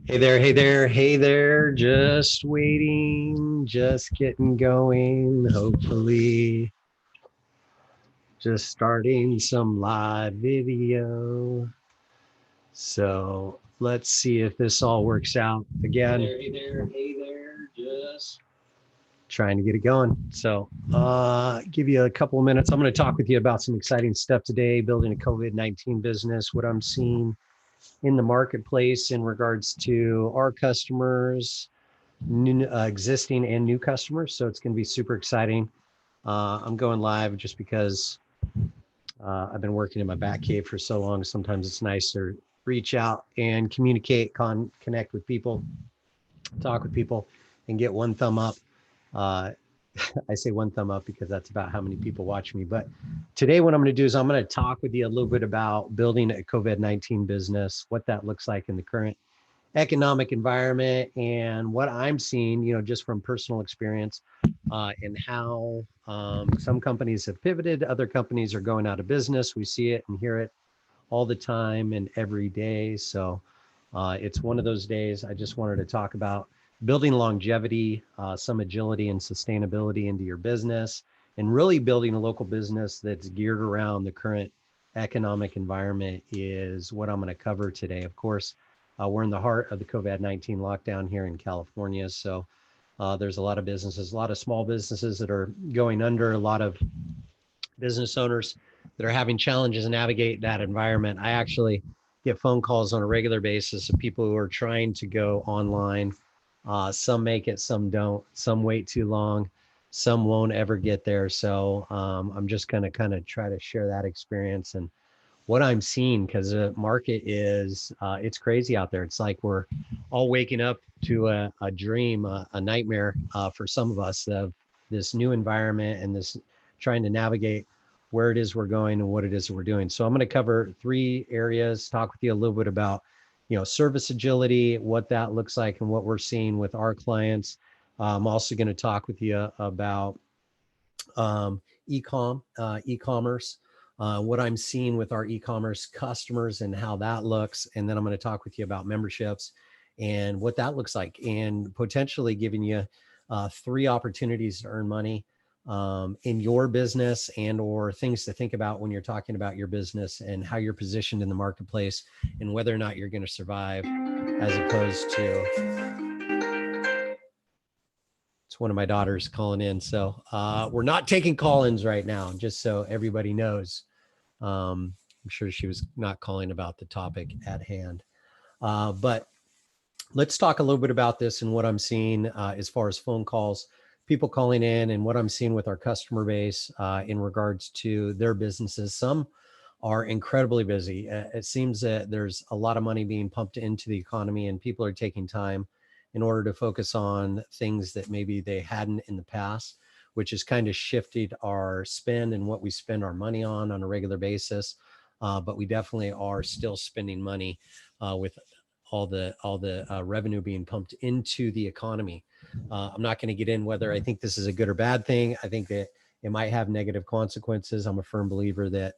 Hey there, hey there, hey there. Just waiting, just getting going. Hopefully, just starting some live video. So let's see if this all works out. Again, hey there, hey there, just trying to get it going. So, give you a couple of minutes. I'm going to talk with you about some exciting stuff today, building a COVID-19 business, what I'm seeing in the marketplace in regards to our customers, existing and new customers. So it's going to be super exciting. I'm going live just because I've been working in my back cave for so long. Sometimes it's nice to reach out and communicate, connect with people, talk with people, and get one thumb up. Uh, I say one thumb up because that's about how many people watch me. But today, what I'm going to do is I'm going to talk with you a little bit about building a COVID-19 business, what that looks like in the current economic environment, and what I'm seeing, just from personal experience, and how some companies have pivoted, other companies are going out of business. We see it and hear it all the time and every day. So it's one of those days. I just wanted to talk about building longevity, some agility and sustainability into your business, and really building a local business that's geared around the current economic environment is what I'm going to cover today. Of course, we're in the heart of the COVID-19 lockdown here in California. So there's a lot of businesses, a lot of small businesses that are going under, a lot of business owners that are having challenges to navigate that environment. I actually get phone calls on a regular basis of people who are trying to go online. Some make it, some don't. Some wait too long. Some won't ever get there. So I'm just going to kind of try to share that experience and what I'm seeing, because the market is, it's crazy out there. It's like we're all waking up to a dream, a nightmare for some of us of this new environment and this trying to navigate where it is we're going and what it is that we're doing. So I'm going to cover three areas, talk with you a little bit about, service agility, what that looks like and what we're seeing with our clients. I'm also going to talk with you about e-commerce, what I'm seeing with our e-commerce customers and how that looks. And then I'm going to talk with you about memberships and what that looks like, and potentially giving you three opportunities to earn money in your business, and or things to think about when you're talking about your business and how you're positioned in the marketplace and whether or not you're going to survive, as opposed to, it's one of my daughters calling in. So we're not taking call-ins right now, just so everybody knows. I'm sure she was not calling about the topic at hand. But let's talk a little bit about this and what I'm seeing as far as phone calls, people calling in, and what I'm seeing with our customer base in regards to their businesses. Some are incredibly busy. It seems that there's a lot of money being pumped into the economy, and people are taking time in order to focus on things that maybe they hadn't in the past, which has kind of shifted our spend and what we spend our money on a regular basis. But we definitely are still spending money with all the revenue being pumped into the economy. I'm not going to get in whether I think this is a good or bad thing. I think that it might have negative consequences. I'm a firm believer that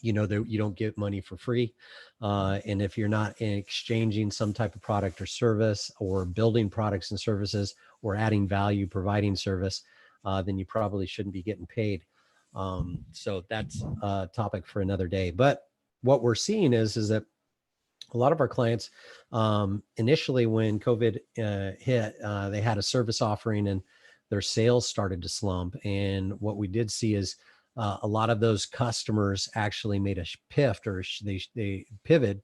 that you don't get money for free, and if you're not exchanging some type of product or service, or building products and services, or adding value, providing service, then you probably shouldn't be getting paid. So that's a topic for another day. But what we're seeing is that a lot of our clients, initially when COVID hit, they had a service offering and their sales started to slump. And what we did see is a lot of those customers actually made a pivot, or they pivoted,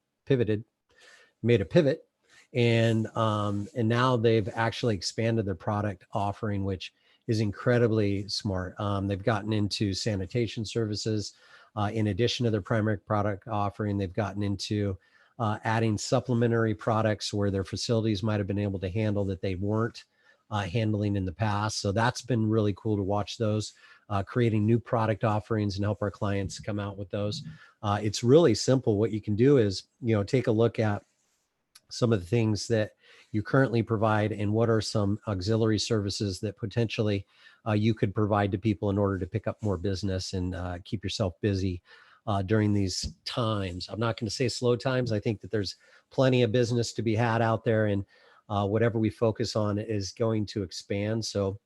made a pivot, and now they've actually expanded their product offering, which is incredibly smart. They've gotten into sanitation services in addition to their primary product offering. They've gotten into adding supplementary products where their facilities might have been able to handle that they weren't handling in the past. So that's been really cool to watch those, creating new product offerings and help our clients come out with those. It's really simple. What you can do is, take a look at some of the things that you currently provide and what are some auxiliary services that potentially you could provide to people in order to pick up more business and keep yourself busy. during these times. I'm not going to say slow times. I think that there's plenty of business to be had out there, and whatever we focus on is going to expand. So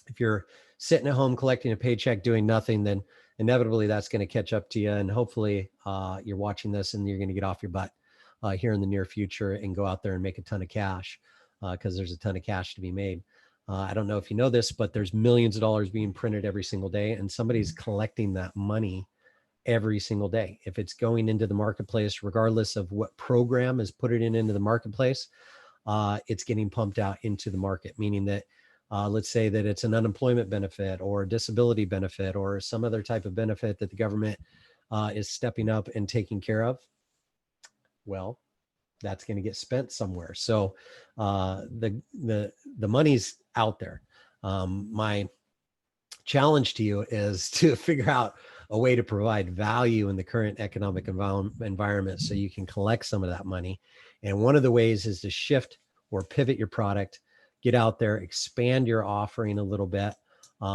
if you're sitting at home collecting a paycheck doing nothing, then inevitably that's going to catch up to you. And hopefully you're watching this and you're going to get off your butt here in the near future and go out there and make a ton of cash, because there's a ton of cash to be made. I don't know if you know this, but there's millions of dollars being printed every single day, and somebody's collecting that money every single day. If it's going into the marketplace, regardless of what program is put it into the marketplace, it's getting pumped out into the market, meaning that let's say that it's an unemployment benefit or a disability benefit or some other type of benefit that the government is stepping up and taking care of. Well, that's going to get spent somewhere. So the money's out there. My challenge to you is to figure out a way to provide value in the current economic environment so you can collect some of that money. And one of the ways is to shift or pivot your product, get out there, expand your offering a little bit,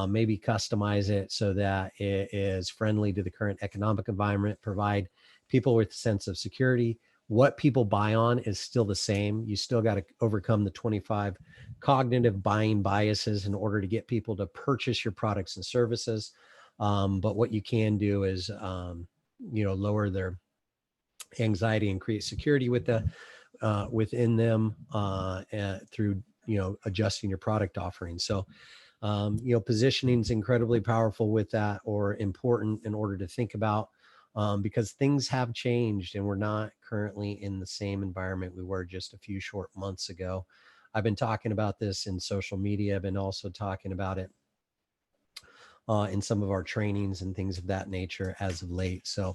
maybe customize it so that it is friendly to the current economic environment, provide people with a sense of security. What people buy on is still the same. You still got to overcome the 25 cognitive buying biases in order to get people to purchase your products and services. But what you can do is, lower their anxiety and create security with within them through, adjusting your product offering. So, positioning is incredibly powerful with that, or important in order to think about, because things have changed and we're not currently in the same environment we were just a few short months ago. I've been talking about this in social media. I've been also talking about it in some of our trainings and things of that nature as of late. So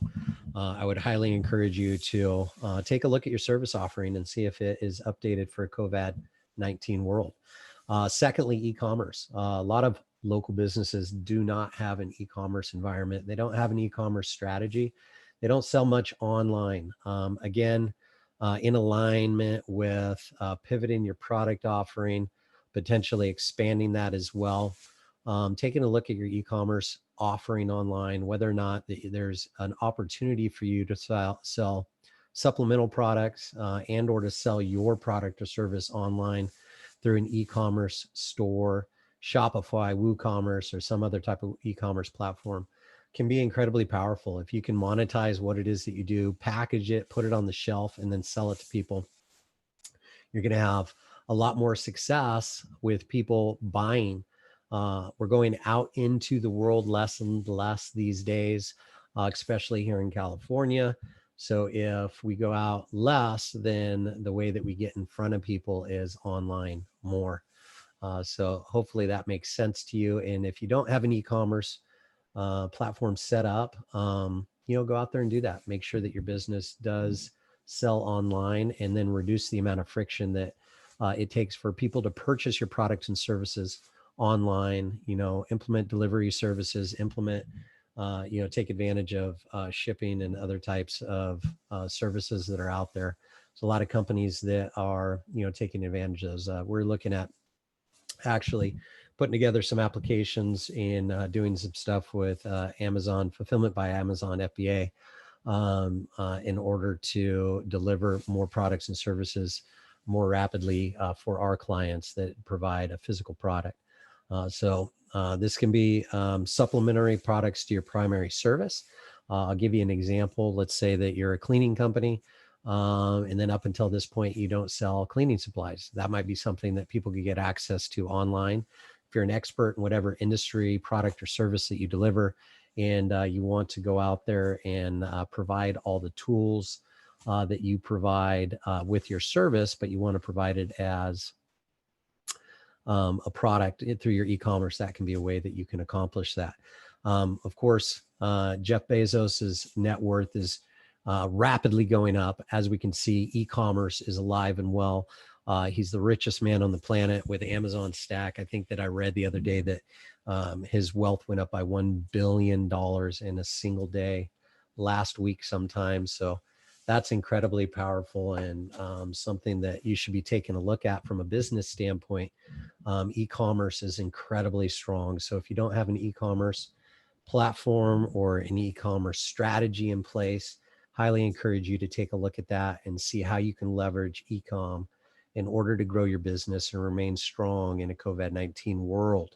I would highly encourage you to take a look at your service offering and see if it is updated for a COVID-19 world. Secondly, e-commerce. A lot of local businesses do not have an e-commerce environment. They don't have an e-commerce strategy. They don't sell much online. Again, in alignment with pivoting your product offering, potentially expanding that as well. Taking a look at your e-commerce offering online, whether or not there's an opportunity for you to sell supplemental products and or to sell your product or service online through an e-commerce store, Shopify, WooCommerce, or some other type of e-commerce platform, can be incredibly powerful. If you can monetize what it is that you do, package it, put it on the shelf, and then sell it to people, you're going to have a lot more success with people buying. We're going out into the world less and less these days, especially here in California. So if we go out less, then the way that we get in front of people is online more. So hopefully that makes sense to you. And if you don't have an e-commerce platform set up, go out there and do that. Make sure that your business does sell online, and then reduce the amount of friction that it takes for people to purchase your products and services online. Implement delivery services, take advantage of shipping and other types of services that are out there. So a lot of companies that are, taking advantage of those. We're looking at actually putting together some applications and doing some stuff with Amazon, Fulfillment by Amazon, FBA, in order to deliver more products and services more rapidly for our clients that provide a physical product. So this can be supplementary products to your primary service. I'll give you an example. Let's say that you're a cleaning company, and then up until this point, you don't sell cleaning supplies. That might be something that people can get access to online. If you're an expert in whatever industry, product, or service that you deliver, and you want to go out there and provide all the tools that you provide with your service, but you want to provide it as a product through your e-commerce, that can be a way that you can accomplish that. Of course, Jeff Bezos's net worth is rapidly going up. As we can see, e-commerce is alive and well. He's the richest man on the planet with Amazon stack. I think that I read the other day that his wealth went up by $1 billion in a single day last week sometime. So that's incredibly powerful, and something that you should be taking a look at from a business standpoint. E-commerce is incredibly strong. So if you don't have an e-commerce platform or an e-commerce strategy in place, highly encourage you to take a look at that and see how you can leverage e-com in order to grow your business and remain strong in a COVID-19 world.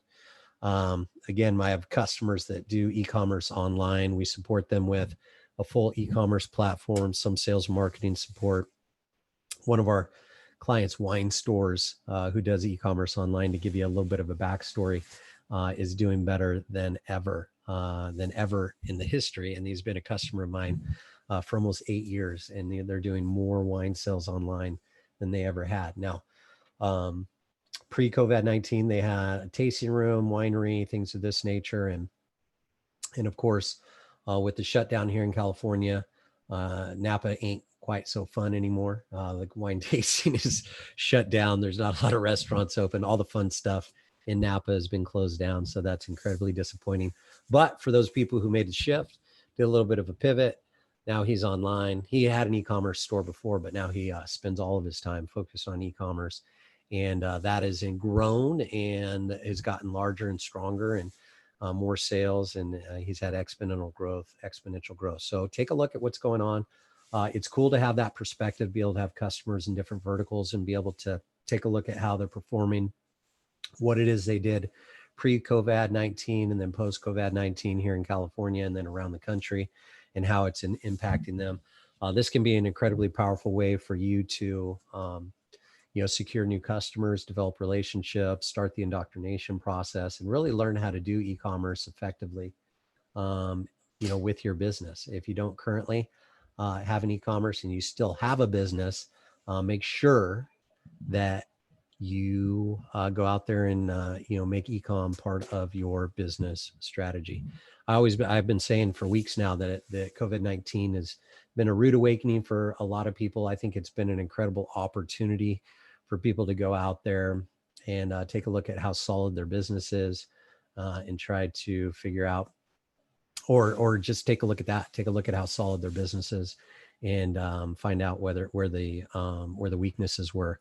Again, I have customers that do e-commerce online. We support them with a full e-commerce platform, some sales marketing support. One of our clients, wine stores, who does e-commerce online, to give you a little bit of a backstory, is doing better than ever in the history. And he's been a customer of mine for almost 8 years, and they're doing more wine sales online than they ever had. Now, pre-COVID-19, they had a tasting room, winery, things of this nature. And of course, with the shutdown here in California, Napa ain't quite so fun anymore. The wine tasting is shut down. There's not a lot of restaurants open. All the fun stuff in Napa has been closed down. So that's incredibly disappointing. But for those people who made the shift, did a little bit of a pivot, now he's online. He had an e-commerce store before, but now he spends all of his time focused on e-commerce. And that has grown and has gotten larger and stronger, and more sales, and he's had exponential growth. So take a look at what's going on. It's cool to have that perspective, be able to have customers in different verticals and be able to take a look at how they're performing, what it is they did pre-COVID-19 and then post-COVID-19 here in California and then around the country, and how it's impacting them. This can be an incredibly powerful way for you to secure new customers, develop relationships, start the indoctrination process, and really learn how to do e-commerce effectively, with your business. If you don't currently have an e-commerce and you still have a business, make sure that you go out there and make e-com part of your business strategy. I've been saying for weeks now that COVID-19 has been a rude awakening for a lot of people. I think it's been an incredible opportunity for people to go out there and take a look at how solid their business is, and try to figure out, or just take a look at that. Take a look at how solid their business is, and find out where the weaknesses were,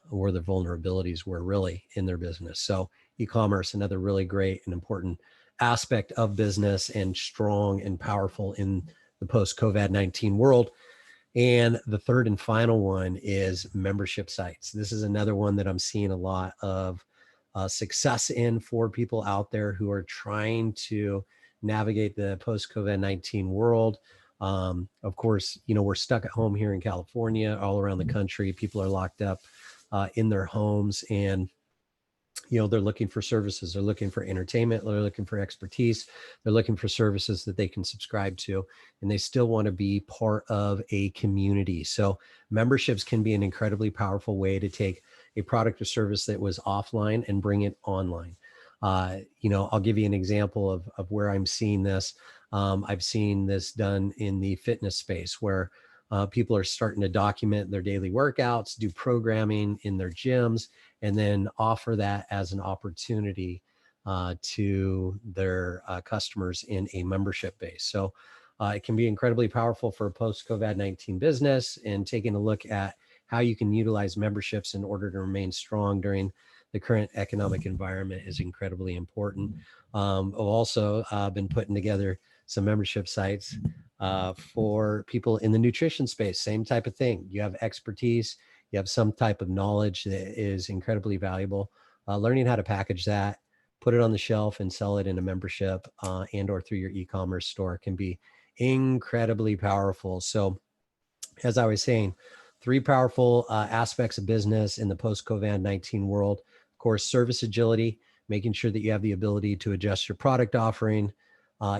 where the vulnerabilities were really in their business. So e-commerce, another really great and important aspect of business, and strong and powerful in the post-COVID-19 world. And the third and final one is membership sites. This is another one that I'm seeing a lot of success in for people out there who are trying to navigate the post-COVID-19 world. Of course, we're stuck at home here in California, all around the country. People are locked up in their homes, and they're looking for services. They're looking for entertainment. They're looking for expertise. They're looking for services that they can subscribe to, and they still want to be part of a community. So memberships can be an incredibly powerful way to take a product or service that was offline and bring it online. I'll give you an example of where I'm seeing this. I've seen this done in the fitness space, where people are starting to document their daily workouts, do programming in their gyms, and then offer that as an opportunity to their customers in a membership base. So it can be incredibly powerful for a post-COVID-19 business, and taking a look at how you can utilize memberships in order to remain strong during the current economic environment is incredibly important. I've also been putting together some membership sites for people in the nutrition space. Same type of thing. You have expertise, you have some type of knowledge that is incredibly valuable. Learning how to package that, put it on the shelf, and sell it in a membership and or through your e-commerce store can be incredibly powerful. So as I was saying, 3 powerful aspects of business in the post-COVID-19 world. Of course, service agility, making sure that you have the ability to adjust your product offering,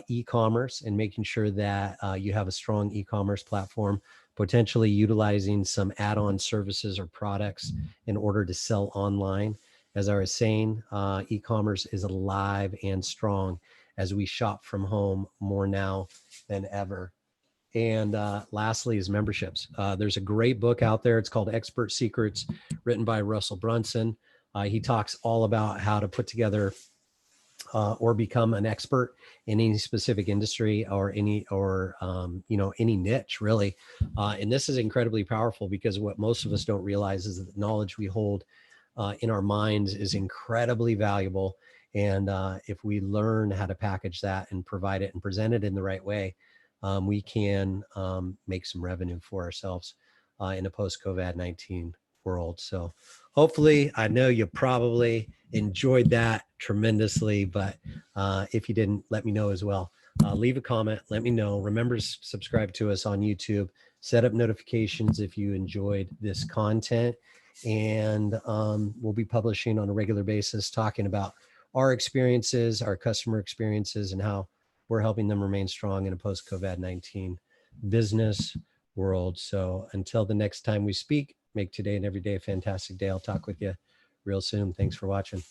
e-commerce, and making sure that you have a strong e-commerce platform, potentially utilizing some add-on services or products in order to sell online. As I was saying, e-commerce is alive and strong as we shop from home more now than ever. And lastly is memberships. There's a great book out there. It's called Expert Secrets, written by Russell Brunson. He talks all about how to put together or become an expert in any specific industry or any niche, really. And this is incredibly powerful, because what most of us don't realize is that the knowledge we hold in our minds is incredibly valuable. And if we learn how to package that and provide it and present it in the right way, we can make some revenue for ourselves in a post-COVID-19 world. So hopefully, I know you probably enjoyed that tremendously, but if you didn't, let me know as well. Leave a comment, let me know. Remember to subscribe to us on YouTube, set up notifications if you enjoyed this content, and we'll be publishing on a regular basis, talking about our experiences, our customer experiences, and how we're helping them remain strong in a post-COVID-19 business world. So until the next time we speak, make today and every day a fantastic day. I'll talk with you real soon. Thanks for watching.